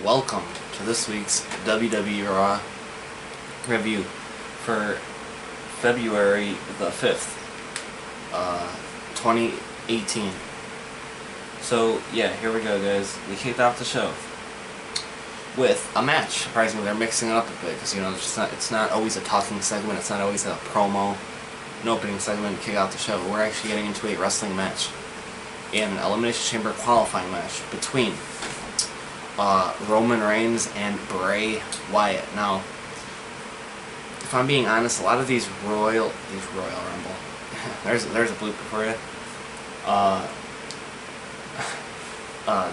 Welcome to this week's WWE Raw review for February the 5th, 2018. So, yeah, here we go, guys. We kicked off the show with a match. Surprisingly, they're mixing it up a bit because, you know, it's not always a talking segment, it's not always a promo, an opening segment to kick out the show. We're actually getting into a wrestling match, an Elimination Chamber qualifying match between Roman Reigns and Bray Wyatt. Now, if I'm being honest, a lot of these Royal Rumble, there's a blooper for you.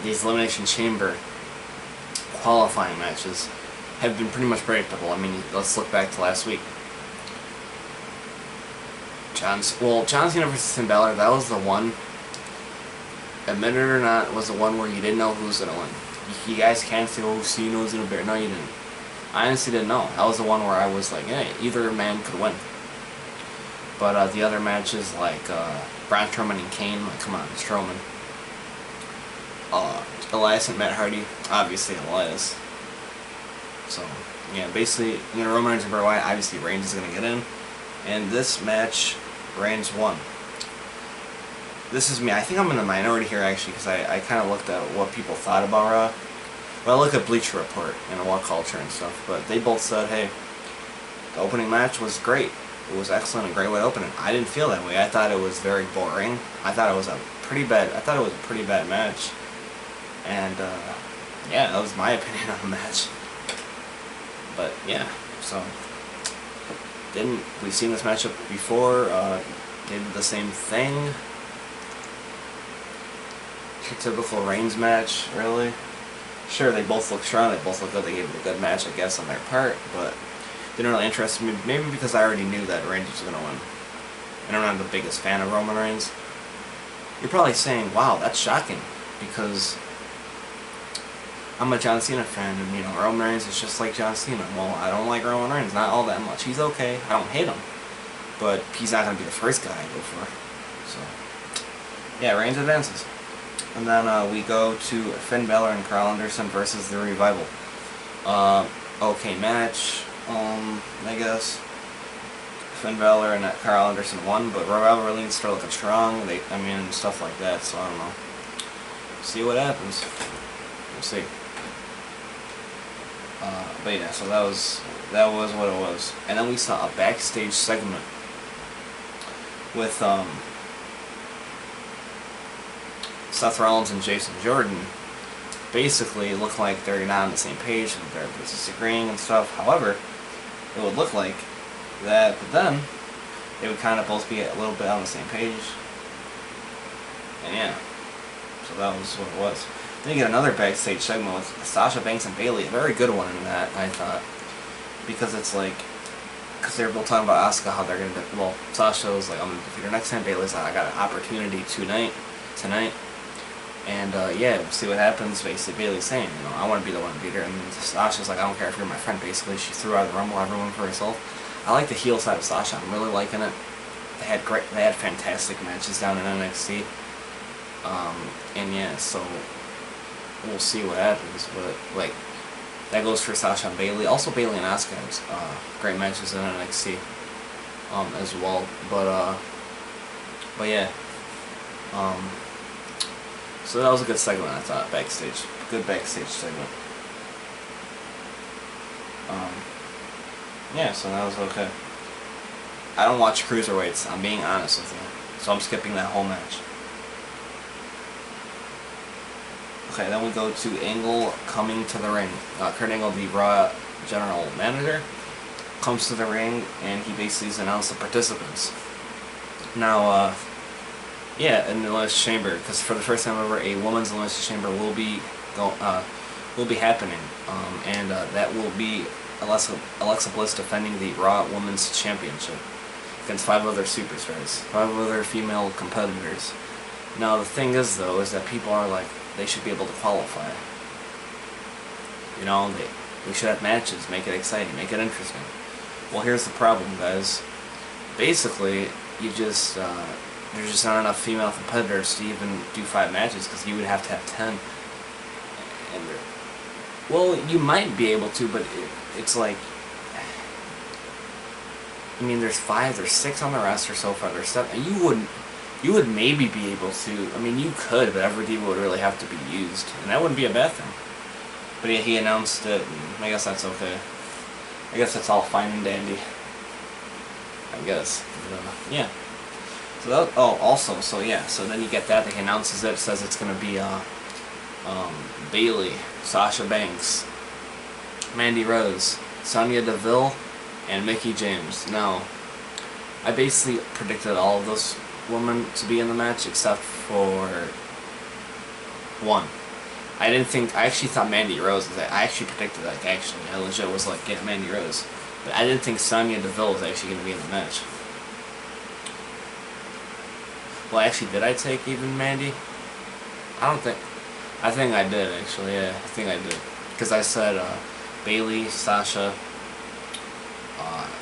These Elimination Chamber qualifying matches have been pretty much predictable. I mean, let's look back to last week. John Cena versus Finn Balor, that was the one, admit it or not, was the one where you didn't know who was going to win. You guys can't say, oh, Cena's going to beat. No, you didn't. I honestly didn't know. That was the one where I was like, hey, either man could win. But the other matches, like Braun, Strowman, and Kane, like, come on, Strowman. Elias and Matt Hardy, obviously Elias. So, yeah, basically, you know, Roman Reigns and Bray Wyatt, obviously Reigns is going to get in. And this match, Reigns won. This is me. I think I'm in the minority here, actually, because I kind of looked at what people thought about Raw. Well, I look at Bleacher Report and What Culture and stuff, but they both said, hey, the opening match was great. It was excellent, a great way to open it. I didn't feel that way. I thought it was very boring. I thought it was a pretty bad match. And, yeah, that was my opinion on the match. But, yeah, so, we've seen this matchup before, they did the same thing. Typical Reigns match, really. Sure, they both look strong, they both look good, they gave it a good match, I guess, on their part, but didn't really interest me, maybe because I already knew that Reigns was going to win. And I'm not the biggest fan of Roman Reigns. You're probably saying, wow, that's shocking, because I'm a John Cena fan, and, you know, Roman Reigns is just like John Cena. Well, I don't like Roman Reigns, not all that much. He's okay, I don't hate him, but he's not going to be the first guy I go for. So, yeah, Reigns advances. And then we go to Finn Balor and Carl Anderson versus The Revival. Okay match, I guess. Finn Balor and Carl Anderson won, but Revival really needs to start looking strong. Stuff like that, so I don't know. See what happens. We'll see. But yeah, so that was what it was. And then we saw a backstage segment with, Seth Rollins and Jason Jordan. Basically look like they're not on the same page and they're disagreeing and stuff. However, it would look like that, but then they would kind of both be a little bit on the same page. And yeah, so that was what it was. Then you get another backstage segment with Sasha Banks and Bayley, a very good one in that, I thought, because it's like, because they were both talking about Asuka, how they're gonna, well, Sasha was like, I'm gonna defeat her next time. Bayley's like, I got an opportunity tonight. And, yeah, we'll see what happens. Basically, Bayley's saying, you know, I want to be the one to beat her. And Sasha's like, I don't care if you're my friend, basically. She threw out of the Rumble, everyone for herself. I like the heel side of Sasha. I'm really liking it. They had fantastic matches down in NXT. And, yeah, so we'll see what happens. But, like, that goes for Sasha and Bayley. Also, Bayley and Asuka have great matches in NXT as well. But yeah. So that was a good segment, I thought, backstage. Good backstage segment. Yeah, so that was okay. I don't watch cruiserweights, I'm being honest with you. So I'm skipping that whole match. Okay, then we go to Angle coming to the ring. Kurt Angle, the Raw General Manager, comes to the ring, and he basically has announced the participants. Now, yeah, in the Elimination Chamber, because for the first time ever, a women's Elimination Chamber will be happening, and that will be Alexa Bliss defending the Raw Women's Championship against 5 other superstars, 5 other female competitors. Now the thing is, though, is that people are like, they should be able to qualify. You know, we should have matches, make it exciting, make it interesting. Well, here's the problem, guys. Basically, you just there's just not enough female competitors to even do 5 matches, because you would have to have 10. And Well, you might be able to, but it's like, I mean, there's 5, there's 6 on the roster so far. There's 7. You would maybe be able to. I mean, you could, but every diva would really have to be used, and that wouldn't be a bad thing. But yeah, he announced it, and I guess that's okay. I guess that's all fine and dandy. I guess. But, yeah. So that, also, so yeah, so then you get that. He announces it, says it's gonna be Bayley, Sasha Banks, Mandy Rose, Sonya Deville, and Mickie James. Now, I basically predicted all of those women to be in the match except for one. I actually thought Mandy Rose was I actually predicted that, actually. I legit was like, get Mandy Rose. But I didn't think Sonya Deville was actually going to be in the match. Well, actually, did I take even Mandy? I think I did, actually, yeah. I think I did. Because I said Bayley, Sasha,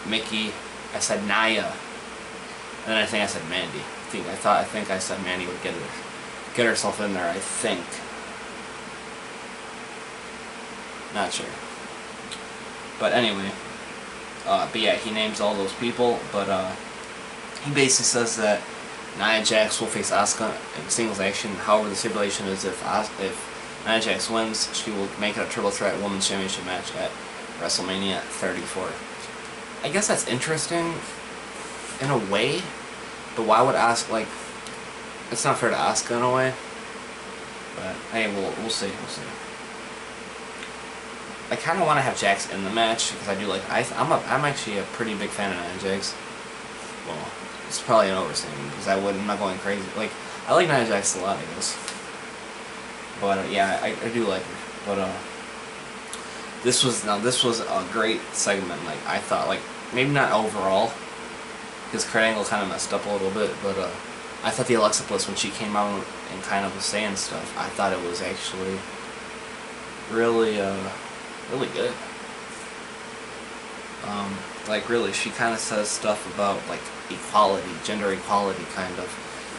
Mickie, I said Nia, and then I think I said Mandy. I think I said Mandy would get herself in there, I think. Not sure. But anyway, but yeah, he names all those people, but he basically says that Nia Jax will face Asuka in singles action. However, the stipulation is if Nia Jax wins, she will make it a triple threat women's championship match at WrestleMania 34. I guess that's interesting in a way, but why would Asuka, like, it's not fair to Asuka in a way. But hey, we'll see. I kind of want to have Jax in the match because I do like I'm actually a pretty big fan of Nia Jax. Well, it's probably an overstatement because I'm not going crazy. Like, I like Nia Jax a lot, I guess. But yeah, I do like her. But this was a great segment. Like, I thought, like, maybe not overall because Kurt Angle kind of messed up a little bit, but I thought the Alexa Bliss, when she came out and kind of was saying stuff, I thought it was actually really really good. Like, really, she kind of says stuff about, like, equality, gender equality, kind of,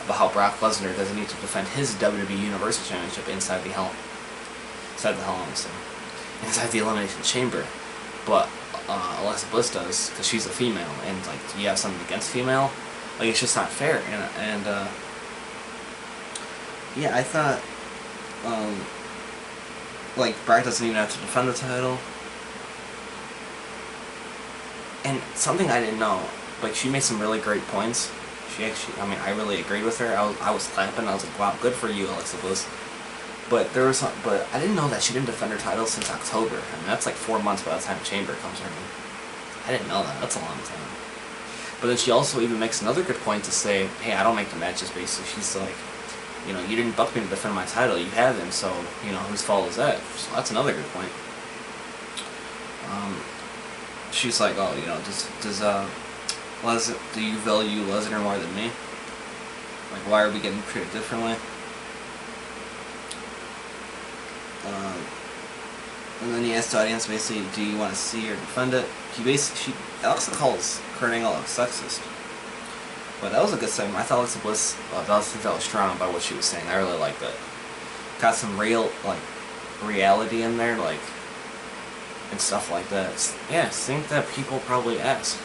about how Brock Lesnar doesn't need to defend his WWE Universal Championship inside the Hell inside the Elimination Chamber, but Alexa Bliss does, because she's a female, and, like, do you have something against female? Like, it's just not fair, and yeah, I thought, like, Brock doesn't even have to defend the title. And something I didn't know, like, she made some really great points. She actually, I mean, I really agreed with her. I was clapping. I was like, wow, good for you, Alexa Bliss. But but I didn't know that she didn't defend her title since October. I mean, that's like 4 months by the time Chamber comes around. I didn't know that. That's a long time. But then she also even makes another good point to say, hey, I don't make the matches, basically. She's like, you know, you didn't book me to defend my title. You haven't, so, you know, whose fault is that? So that's another good point. She's like, oh, you know, do you value Lesnar more than me? Like, why are we getting treated differently? And then he asked the audience, basically, do you want to see her defend it? Alexa calls Kurt Angle sexist. But that was a good segment. I thought Alexa Bliss, I think that was strong by what she was saying. I really liked that. Got some real, like, reality in there, like, and stuff like that. Yeah, I think that people probably ask.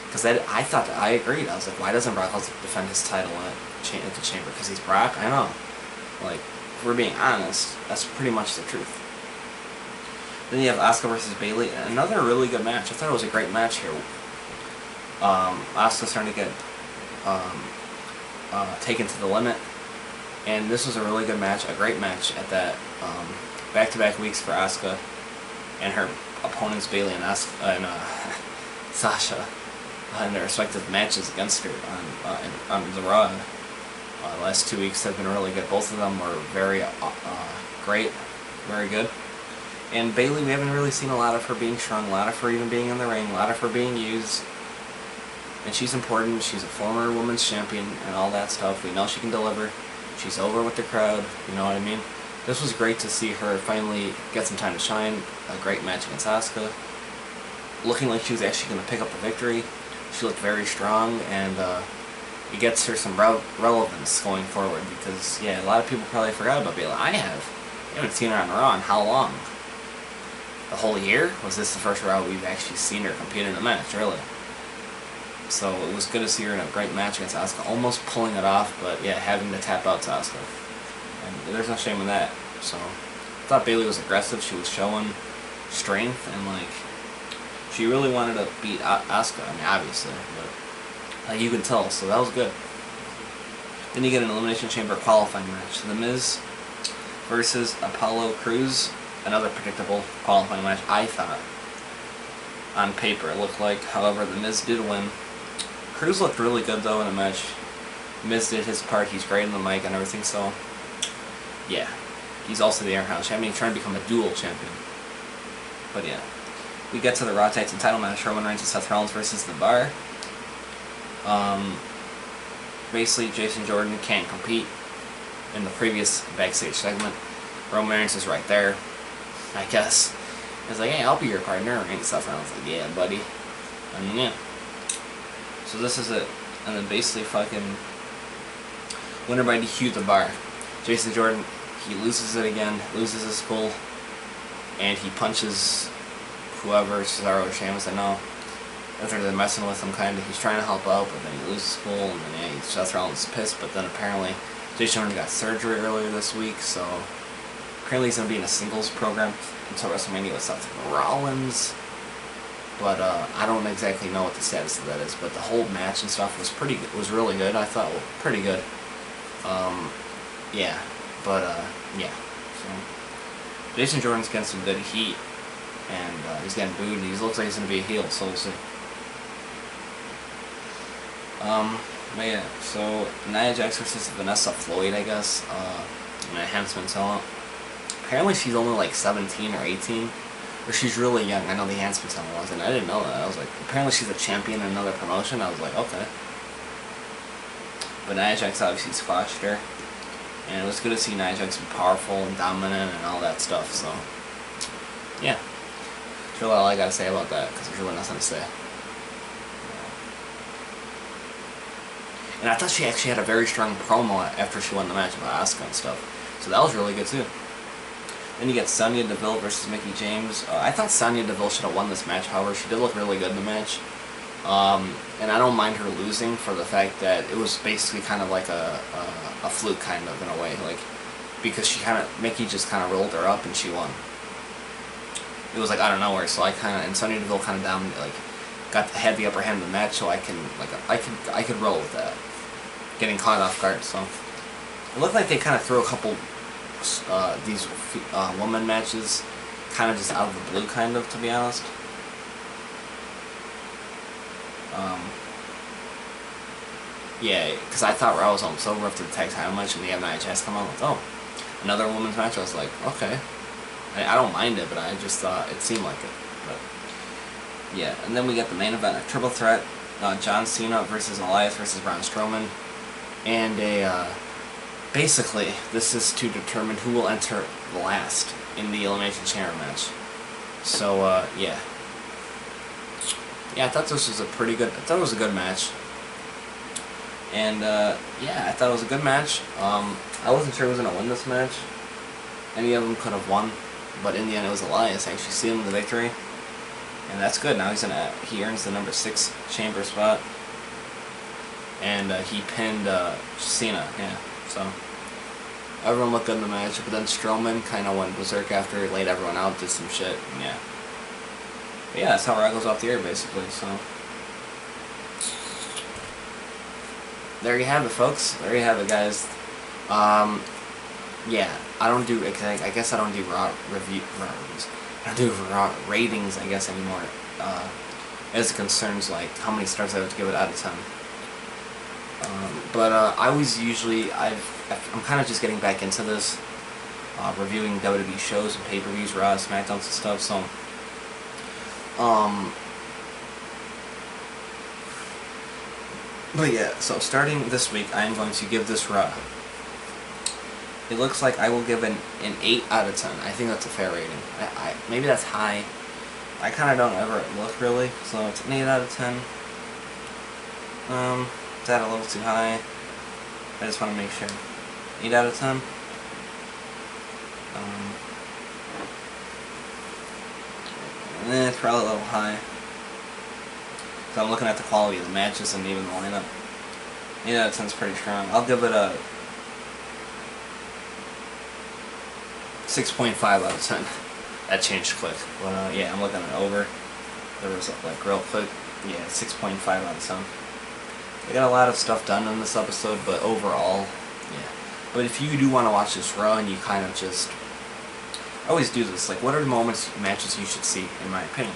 Because I thought that I agreed. I was like, why doesn't Brock Lesnar defend his title at the Chamber? Because he's Brock? I know. Like, if we're being honest, that's pretty much the truth. Then you have Asuka versus Bayley. Another really good match. I thought it was a great match here. Asuka's starting to get taken to the limit. And this was a really good match, a great match at that back-to-back weeks for Asuka and her opponents, Bayley and Sasha, in their respective matches against her on the Raw. The last 2 weeks have been really good. Both of them were very great, very good. And Bayley, we haven't really seen a lot of her being strong, a lot of her even being in the ring, a lot of her being used. And she's important. She's a former women's champion and all that stuff. We know she can deliver. She's over with the crowd. You know what I mean? This was great to see her finally get some time to shine. A great match against Asuka. Looking like she was actually going to pick up the victory. She looked very strong, and it gets her some relevance going forward because, yeah, a lot of people probably forgot about Bayley. I haven't seen her on Raw in how long? the whole year, was this the first Raw we've actually seen her compete in a match, really. So it was good to see her in a great match against Asuka, almost pulling it off, but yeah, having to tap out to Asuka. And there's no shame in that. So I thought Bayley was aggressive. She was showing strength, and like, she really wanted to beat Asuka. I mean, obviously, but you can tell, so that was good. Then you get an Elimination Chamber qualifying match. The Miz versus Apollo Crews. Another predictable qualifying match, I thought. On paper, it looked like. However, The Miz did win. Crews looked really good, though, in the match. Miz did his part. He's great on the mic and everything, so yeah. He's also the Intercontinental Champion, trying to become a dual champion. But yeah. We get to the Raw Tag Team title match. Roman Reigns and Seth Rollins versus The Bar. Basically, Jason Jordan can't compete. In the previous backstage segment, Roman Reigns is right there, I guess. He's like, hey, I'll be your partner. And Seth Rollins like, yeah, buddy. And yeah. So this is it. And then basically fucking winner by DQ The Bar. Jason Jordan, he loses it again, loses his cool, and he punches whoever, Cesaro or Sheamus, I know. After they're messing with him, kind of, he's trying to help out, but then he loses cool, and then yeah, Seth Rollins is pissed, but then apparently Jason Jordan got surgery earlier this week, so apparently he's going to be in a singles program until WrestleMania with Seth Rollins. But I don't exactly know what the status of that is. But the whole match and stuff was pretty good. Was really good. I thought pretty good. Yeah. But yeah. So Jason Jordan's getting some good heat, and he's getting booed. He looks like he's gonna be a heel. So we'll see. But yeah. So Nia Jax versus Vanessa Floyd, I guess. An enhancement talent. Apparently she's only like 17 or 18. Or she's really young. I know the enhancement talent was, and I didn't know that. I was like, apparently she's a champion in another promotion. I was like, okay. But Nia Jax obviously squashed her. And it was good to see Nia Jax be powerful and dominant and all that stuff, so yeah. That's really all I gotta say about that, because there's really nothing to say. And I thought she actually had a very strong promo after she won the match about Asuka and stuff. So that was really good too. Then you get Sonya Deville versus Mickie James. I thought Sonya Deville should have won this match, however, she did look really good in the match. And I don't mind her losing for the fact that it was basically kind of like a fluke, kind of, in a way. Like, because Mickie just kind of rolled her up and she won. It was like out of nowhere, so and Sonya Deville kind of had the upper hand in the match, so I could roll with that. Getting caught off guard, so. It looked like they kind of threw a couple these woman matches kind of just out of the blue, kind of, to be honest. Yeah, because I thought Raw was almost over after the tag title match, and they have Nia Jax come out with, oh, another women's match. I was like, okay. I don't mind it, but I just thought it seemed like it. But yeah, and then we get the main event, a triple threat, John Cena versus Elias versus Braun Strowman, and basically, this is to determine who will enter last in the Elimination Chamber match. So, yeah. Yeah, I thought this was it was a good match. And, yeah, I thought it was a good match. I wasn't sure who was going to win this match. Any of them could have won, but in the end it was Elias actually sealing the victory. And that's good. Now he earns the number 6 chamber spot. And, he pinned, Cena, yeah. So, everyone looked good in the match, but then Strowman kind of went berserk after he laid everyone out, did some shit, and yeah. But yeah, that's how Raw goes off the air, basically, so. There you have it, folks. There you have it, guys. Yeah, I guess I don't do Raw reviews. I don't do Raw ratings, I guess, anymore. As it concerns, like, how many stars I would give it out of 10. But I always I'm kind of just getting back into this, reviewing WWE shows and pay-per-views, Raw, SmackDowns and stuff, so, but yeah, so starting this week, I am going to give this Raw, it looks like I will give an 8 out of 10. I think that's a fair rating. Maybe that's high. I kind of don't ever look, really, so it's an 8 out of 10. Is that a little too high? I just want to make sure. 8 out of 10? probably a little high. So I'm looking at the quality of the matches and even the lineup. Yeah, it sounds pretty strong. I'll give it a 6.5 out of 10. That changed quick. But yeah, I'm looking at over. There was like real quick. Yeah, 6.5 out of 10. They got a lot of stuff done in this episode, but overall, yeah. But if you do want to watch this Raw and you kind of just... I always do this. Like, what are the matches you should see, in my opinion?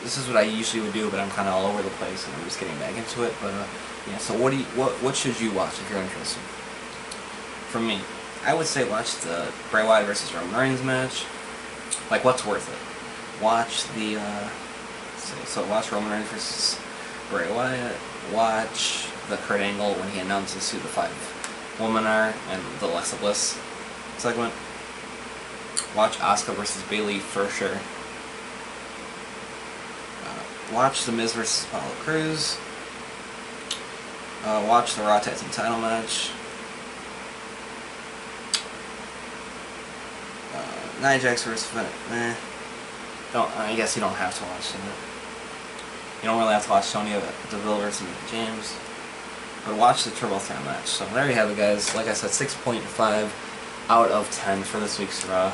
This is what I usually would do, but I'm kind of all over the place, and I'm just getting back into it. But yeah. So what should you watch if you're interested? For me, I would say watch the Bray Wyatt versus Roman Reigns match. Like, what's worth it? Watch the so watch Roman Reigns versus Bray Wyatt. Watch the Kurt Angle when he announces who the 5 women are and the Alexa Bliss segment. Watch Asuka versus Bayley for sure. Watch The Miz versus Apollo Crews. Watch the Raw Tag Team title match. Nia Jax versus Finn. I guess you don't have to watch that. You don't really have to watch Sonya Deville versus Mickey James. But watch the Triple Threat match. So there you have it, guys. Like I said, 6.5 out of 10 for this week's Raw.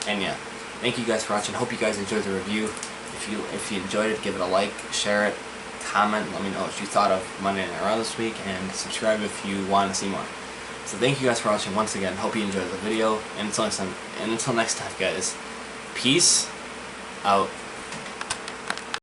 And yeah, thank you guys for watching. Hope you guys enjoyed the review. If you enjoyed it, give it a like, share it, comment, let me know what you thought of Monday Night Raw this week, and subscribe if you want to see more. So thank you guys for watching once again. Hope you enjoyed the video. And until next time, guys, peace out.